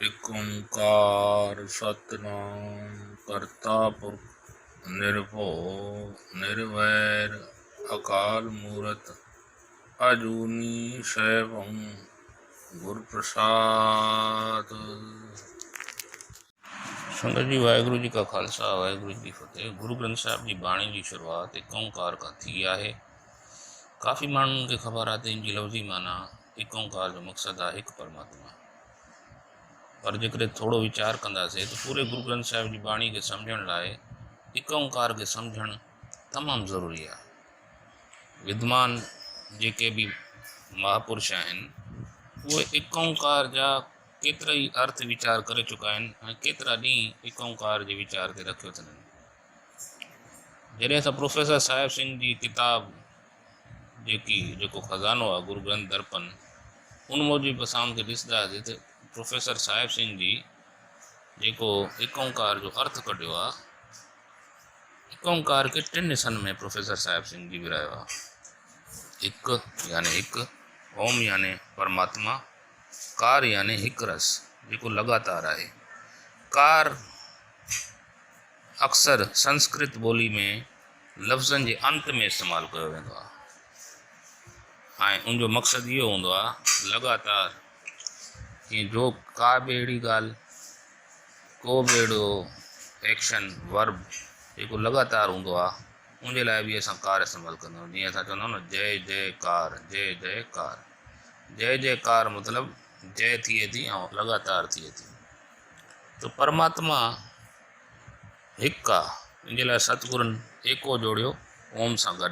एक ओंकार सतनाम करता पुरख निर्भव निर्वैर अकाल मूरत अजूनी सैभं गुरु प्रसाद। संगत जी वाहेगुरु जी का खालसा वाहेगुरु जी की फतेह। गुरु ग्रंथ साहिब जी बाणी की शुरुआत एक ओंकार का थी आहे। काफ़ी माण्हुनि खे ख़बर आहे त इन जी लफ़्ज़ी माना एक ओंकार जो मक़सदु आहे हिकु परमात्मा। पर जेकॾहिं थोरो वीचार कंदासीं त पूरे गुरु ग्रंथ साहिब जी बाणी खे सम्झण लाइ एक ओंकार खे सम्झणु तमामु ज़रूरी आहे। विद्वान जेके बि महापुरुष आहिनि उहे एक ओंकार जा केतिरा ई अर्थ वीचार करे चुका आहिनि ऐं केतिरा ॾींहं एक ओंकार जे वीचार ते रखियो अथनि। जॾहिं असां प्रोफेसर साहिब सिंह जी किताब जेको ख़ज़ानो आहे गुरु ग्रंथ दर्पण उन मूजिबि असां उनखे ॾिसंदासीं त प्रोफेसर साहिब सिंह जी जेको एक ओंकार जो अर्थ कढियो आहे, एक ओंकार खे टिनि हिसनि में प्रोफेसर साहिब सिंह जी विरायो आहे। हिकु यानी हिकु, ओम यानी परमात्मा, कार यानी हिकु रस जेको लगातार आहे। कार अक्सर संस्कृत ॿोली में लफ़्ज़नि जे अंत में इस्तेमालु कयो वेंदो आहे ऐं उनजो मक़सदु इहो हूंदो आहे लगातार कि जो का बि अहिड़ी ॻाल्हि को बि अहिड़ो एक्शन वर्ब जेको लगातार हूंदो आहे उनजे लाइ बि असां कार इस्तेमालु कंदा आहियूं। जीअं असां चवंदा आहियूं न जय जयकार जय जयकार। जय जयकार मतिलबु जय थिए थी ऐं लगातार थिए थी। त परमात्मा हिकु आहे। इन जे लाइ सतगुरुनि एको जोड़ियो ओम सां गॾु।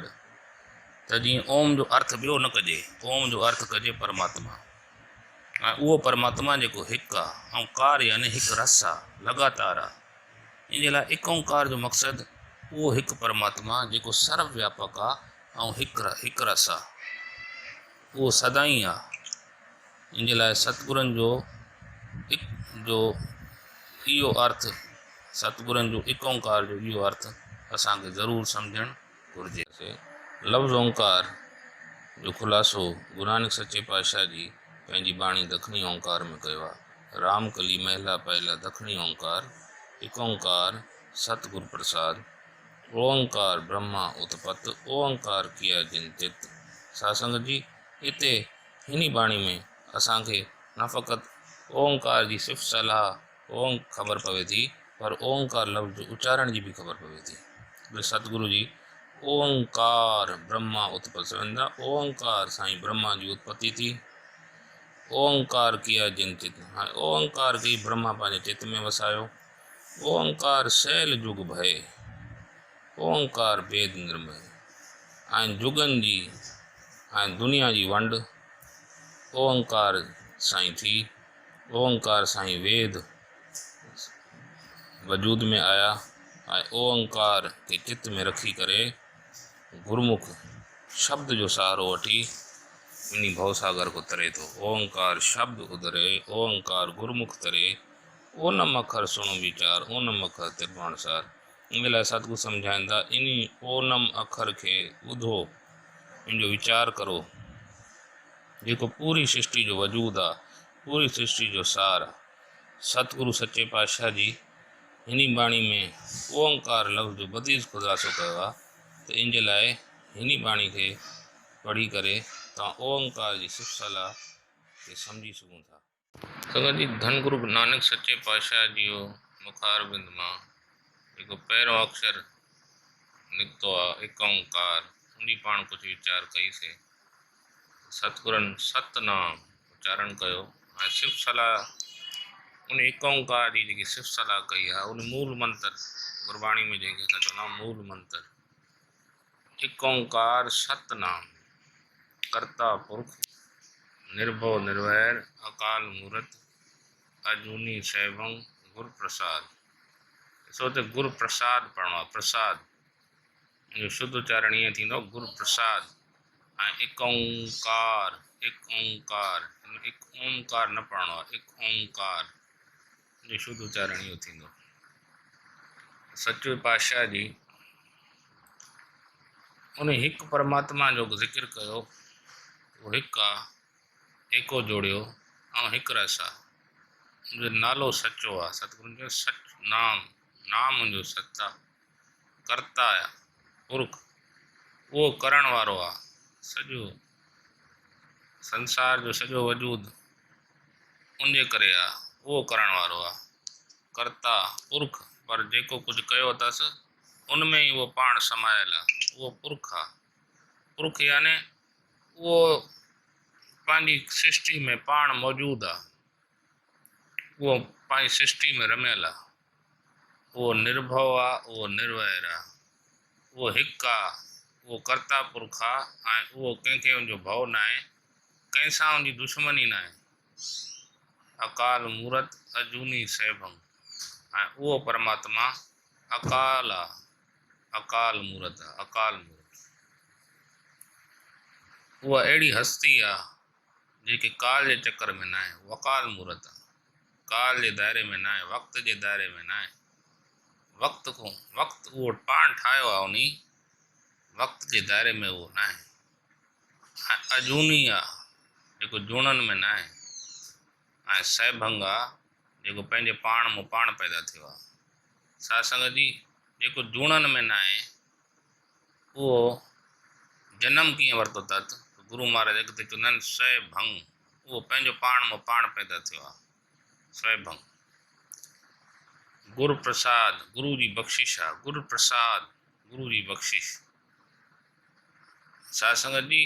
त जीअं ओम जो अर्थ ॿियो न कजे, ओम जो अर्थ कजे परमात्मा ऐं उहो परमात्मा जेको हिकु आहे ऐं कार यानी हिकु रस आहे, लगातार आहे। इन जे लाइ एक ओंकार जो मक़सदु उहो हिकु परमात्मा जेको सर्वव्यापक आहे ऐं हिकु रस आहे, उहो सदाई आहे। इन जे लाइ सतगुरुनि जो इहो अर्थ, सतगुरुनि जो एक ओंकार जो इहो अर्थ असांखे ज़रूरु सम्झणु घुरिजे। लफ़्ज़ ओंकार जो ख़ुलासो गुरु नानक सचे पातशाह जी पंहिंजी बाणी दखणी ओंकार में कयो आहे। राम कली महिला पहला दखणी ओंकार, एक ओंकार सतगुरु प्रसाद, ओंकार ब्रह्मा उत्पत, ओंकार किया जिन चित। सासंग जी हिते हिन बाणी में असांखे न फ़क़ति ओंकार जी सिफ़ सलाह ओम ख़बर पवे थी, पर ओंकार लफ़्ज़ जो उच्चारण जी भी ख़बर पवे थी। सतगुरु जी ओंकार ब्रह्मा उत्पत सवेंदा, ओंकार साईं ब्रह्मा जी उत्पत्ति थी। ओंकार किया जिन चित, हाँ ओंकार की ब्रह्मा पंहिंजे चित में वसायो। ओंकार शैल जुग भय, ओंकार वेद निर्मय ऐं जुगनि जी ऐं दुनिया जी वंड ओंकार साईं थी। ओंकार साईं वेद वजूद में आया ऐं ओंकार के चित में रखी करे गुरुमुख शब्द जो सहारो वठी इन भवसागर को तरे थो। ओंकार शब्द उधरे, ओंकार गुरुमुख तरे, ओनम अखर सुणो वीचार, ओनम अखर तिरपाण सार। इन लाइ सतगुरु सम्झाईंदा इन ओनम अखर खे ॿुधो, इन जो वीचार करो। जेको पूरी सृष्टि जो वजूद आहे, पूरी सृष्टि जो सार आहे। सतगुरु सचे पातशाह जी हिन बाणी में ओंकार लफ़्ज़ जो वधीक ख़ुलासो कयो आहे। त इन जे लाइ हिन बाणी खे पढ़ी करे तव्हां ओंकार जी सिफ़ सलाह खे सम्झी सघूं था। संगत जी धन गुरु नानक सचे पातशाह जी जो मुखार बिंद मां जेको पहिरों अक्षर निकितो आहे एक ओंकार, उन पाण कुझु वीचार कईसीं। सतगुरनि सतनाम उच्चारण कयो ऐं सिफ़ सलाह उन एक ओंकार जी जेकी सिफ़ सलाह कई आहे उन मूल मंत्र गुरबाणी में जंहिंखे असां चवंदा आहियूं मूल मंत्र एक ओंकार सतनाम करता पुरख निर्भव निर्वैर अकाल मूरत अजूनी सैभं गुरु प्रसाद। ॾिसो त गुरु प्रसाद पढ़णो आहे, प्रसाद जो शुद्ध उच्चारण ईअं थींदो गुरु प्रसाद ऐं एक ओंकार, एक ओंकार, एक ओंकार न पढ़णो आहे, एक ओंकार जो शुद्ध उच्चारण इहो थींदो। सचे पातशाह जी उन हिकु परमात्मा जो ज़िक्र कयो, उहो हिकु आहे, एको जोड़ियो ऐं हिकु रस आहे। जो नालो सच्चो आहे, सतगुरु जो सच नाम, नाम मुंहिंजो सच आहे। करता आहे पुरख, उहो करण वारो आहे। सॼो संसार जो सॼो वजूद उनजे करे आहे, उहो करण वारो आहे। करता पुरख, पर जेको कुझु कयो अथसि उनमें ई उहो पाण समायल आहे, उहो पुरख आहे। पुरख याने उहो पंहिंजी सृष्टि में पाण मौजूदु आहे, उहो पंहिंजी सृष्टि में रमियल आहे। उहो निर्भव आहे, उहो निर्वैर आहे, उहो हिकु आहे, उहो करता पुरख आहे। ऐं उहो कंहिंखे उनजो भउ न आहे, कंहिंसां उनजी दुश्मनी न आहे। अकाल मूरत अजूनी सैभंग, ऐं उहो परमात्मा अकाल आहे, अकाल मूरत आहे, अकाल मूरत। उहा अहिड़ी हस्ती आहे जेके काल जे चकर में न आहे, उहा अकाल मूरत आहे। काल जे दायरे में न आहे, वक़्त जे दायरे में न आहे। वक़्तु उहो पाण ठाहियो आहे, उन वक़्त जे दायरे में उहो न आहे। ऐं अजूनी आहे, जेको जुणनि में न आहे। ऐं सैभंग आहे, जेको पंहिंजे पाण मां पाण पैदा थियो आहे। सासंग जी, जेको जुणनि में न आहे उहो जनम कीअं वरितो अथसि, गुरु महाराज अॻिते चवंदा आहिनि सैभंग, उहो पंहिंजो पाण मां पाण पैदा थियो आहे। सैभंग गुरु प्रसाद, गुरु जी बख़्शिश आहे। गुरु प्रसाद, गुरु जी बख़्शिश। सासंग जी,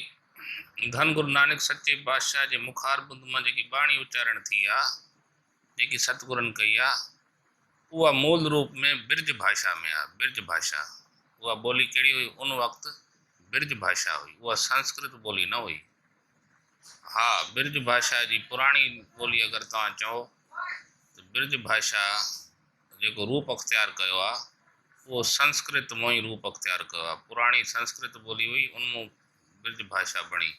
धन गुरु नानक सचे बादशाह जे मुखार बुंद मां जेकी बाणी उच्चारण थी आहे, जेकी सतगुरनि कई आहे, उहा मूल रूप में बिरज भाषा में आहे। बिरज भाषा, उहा ॿोली कहिड़ी हुई उन वक़्तु? बिरज भाषा हुई, उहा संस्कृत ॿोली न हुई। हा, बिरज भाषा जी पुराणी ॿोली अगरि तव्हां चओ त बिरज भाषा जेको रूप अख्तियार कयो आहे उहो संस्कृत मां ई रूप अख्तियार कयो आहे। पुराणी संस्कृत ॿोली हुई, उन मां बिरज भाषा बणी।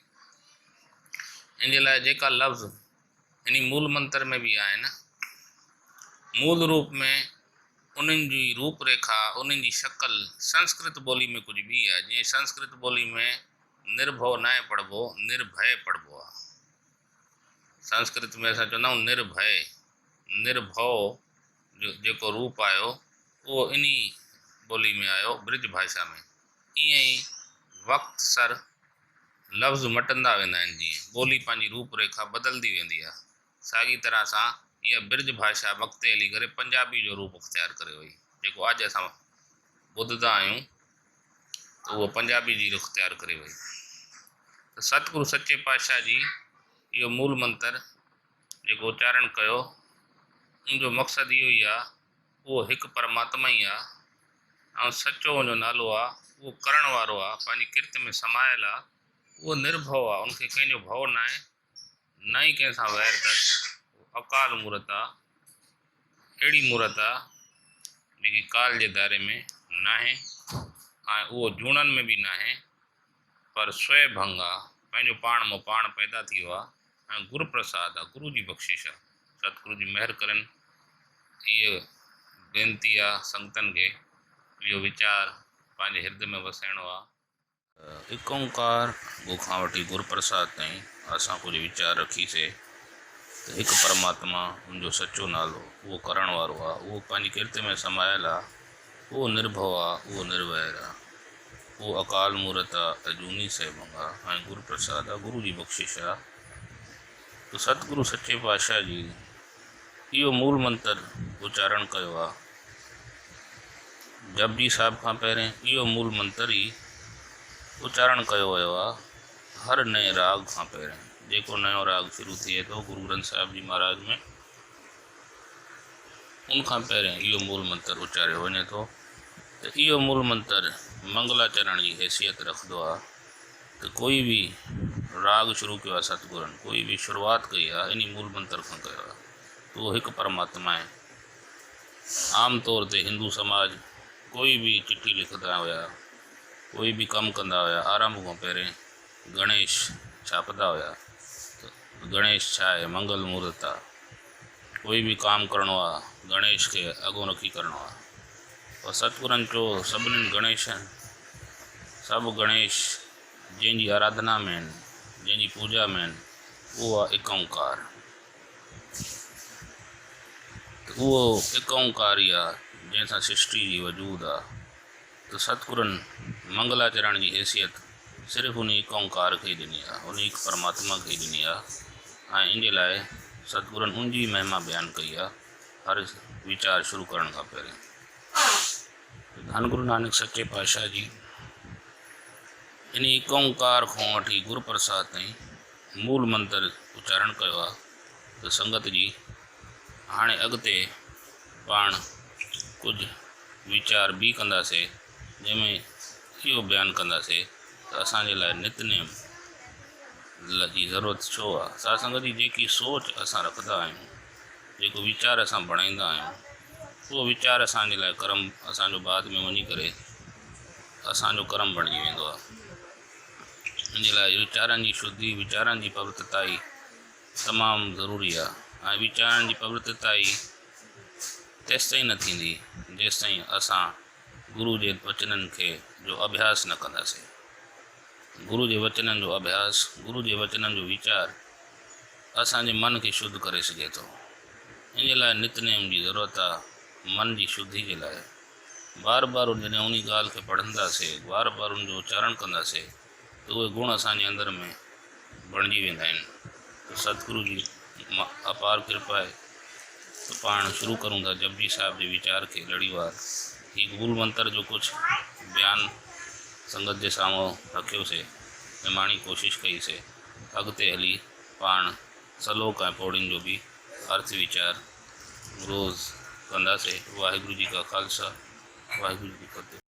इन जे लाइ जेका लफ़्ज़ इन मूल मंत्र में बि आहिनि, मूल रूप में उन्हनि जी रूपरेखा, उन्हनि जी शक्ल संस्कृत ॿोली में कुझु ॿी आहे। जीअं संस्कृत ॿोली में निर्भव न आहे पढ़िबो, निर्भय पढ़िबो आहे। संस्कृत में असां चवंदा आहियूं निर्भय, निर्भव जो जेको रूप आयो उहो इन ॿोली में आयो, ब्रिज भाषा में। ईअं ई वक़्त सर लफ़्ज़ मटंदा वेंदा आहिनि, जीअं ॿोली पंहिंजी रूपरेखा बदिलंदी वेंदी आहे। साॻी तरह सां इहा ब्रिज भाषा वक़्ते हली करे पंजाबी जो रूप अख्तियार करे वई। जेको अॼु असां ॿुधंदा आहियूं त उहो पंजाबी जी अख्तियार करे वई। त सतगुरु सचे पातशाह जी इहो मूल मंत्र जेको उच्चारण कयो, उनजो मक़सदु इहो ई आहे, उहो हिकु परमात्मा ई आहे ऐं सचो उनजो नालो आहे। उहो करण वारो आहे, पंहिंजी किर्त में समायल आहे, उहो निर्भव आहे, उनखे कंहिंजो भउ न आहे, न ई कंहिंसां वैर अथसि। अकाल मूरत आहे, अहिड़ी मूरत आहे जेकी काल जे दायरे में न आहे ऐं उहो जूणनि में बि न आहे, पर स्वयं आहे, पंहिंजो पाण मां पाण पैदा थी वियो आहे। ऐं गुरु प्रसाद आहे, गुरु जी बख़्शिश आहे। सतगुरु जी महिर करनि। इहो बेनती आहे संगतनि खे, इहो वीचार पंहिंजे हृदय में वसाइणो आहे। हिकु ओंकार खां वठी गुरु प्रसाद ताईं असां कुझु वीचार रखीसीं त हिकु परमात्मा, उनजो सचो नालो, उहो करण वारो आहे, उहो पंहिंजी किर्त में समायल आहे, उहो निर्भव आहे, उहो निर्वैर आहे, उहो अकाल मूरत आहे, अजूनी सैभंग आहे ऐं गुरु प्रसाद आहे, गुरु जी बख़्शिश आहे। त सतगुरु सचे पातशाह जी इहो मूल मंत्र उच्चारण कयो आहे। जपजी साहिब खां पहिरें इहो मूल मंत्र ई उच्चारण कयो वियो आहे, हर नए राग खां पहिरें। जेको नयो राग शुरू थिए थो गुरु ग्रंथ साहिब जी महाराज में, उनखां पहिरें इहो मूल मंत्र उच्चारियो वञे थो। त इहो मूल मंत्र मंगलाचरण जी हैसियत रखंदो आहे। त कोई बि राग शुरू कयो आहे सतगुरनि, कोई बि शुरूआति कई आहे, इन मूल मंत्र खां कयो आहे। त उहो हिकु परमात्मा आहे। आम तौर ते हिंदू समाज कोई बि चिठी लिखंदा हुया, कोई बि कमु कंदा हुया, आरंभ खां पहिरें गणेश छापंदा हुया। त गणेश छा आहे? मंगल मुहूर्त आहे। कोई बि काम करिणो आहे, गणेश खे अॻो रखी करिणो आहे। पर सतगुरनि चयो सभिनीनि गणेशनि, सभु गणेश जंहिंजी आराधना में आहिनि, जंहिंजी पूॼा में आहिनि, उहो आहे हिकु ओंकार। उहो हिकु ओंकार ई आहे जंहिंसां सृष्टि जी वजूद आहे। त सतगुरनि मंगलाचरण जी हैसियत सिर्फ़ु उन हिकु ओंकार खे ई ॾिनी आहे, उन हिकु परमात्मा खे ई ॾिनी आहे। ऐं इन जे लाइ सतगुरनि उन जी महिमा बयानु कई आहे हर वीचार शुरू करण खां पहिरियों। धन गुरु नानक सचे पातशाह जी इन हिकु ओंकार खां वठी गुरु प्रसाद ताईं मूल मंत्र उच्चारण कयो आहे। त संगत जी हाणे अॻिते पाण कुझु वीचार बि कंदासीं जंहिंमें इहो बयानु कंदासीं त असांजे लाइ नितनेम जी ज़रूरत छो आहे। साध संगत जी जेकी सोच असां रखंदा आहियूं, जेको वीचार असां बणाईंदा आहियूं, उहो वीचार असांजे लाइ कर्म, असांजो बाद में वञी करे असांजो कर्म बणिजी वेंदो आहे। इन जे लाइ वीचारनि जी शुद्धि, वीचारनि जी पवित्रता ई तमामु ज़रूरी आहे। ऐं वीचारनि जी पवित्रता ई तेसिताईं न थींदी जेसिताईं असां गुरु जे वचननि खे जो अभ्यास न कंदासीं। गुरु जे वचननि जो अभ्यास, गुरु जे वचननि जो वीचार असांजे मन खे शुद्ध करे सघे थो। इन जे लाइ नितनेम जी ज़रूरत आहे मन जी शुद्धि जे लाइ। बार बार जॾहिं उन ॻाल्हि खे पढ़ंदासीं, बार बार उनजो उच्चारण कंदासीं, त उहे गुण असांजे अंदरि में बणिजी वेंदा आहिनि। त सतगुरु जी अपार कृपा आहे। तो पाण शुरू करूँ था जपजी साहिब के विचार के लड़ीवार ही मूल मंत्र जो कुछ बयान संगत के साम्हूं रखियो से निमाणी कोशिश कई से। अगते हली पाण सलोक ऐं पौड़ियुनि जो भी अर्थ विचार रोज़ कंदासीं। वाहिगुरु जी का खालसा, वाहिगुरु जी की फतेह।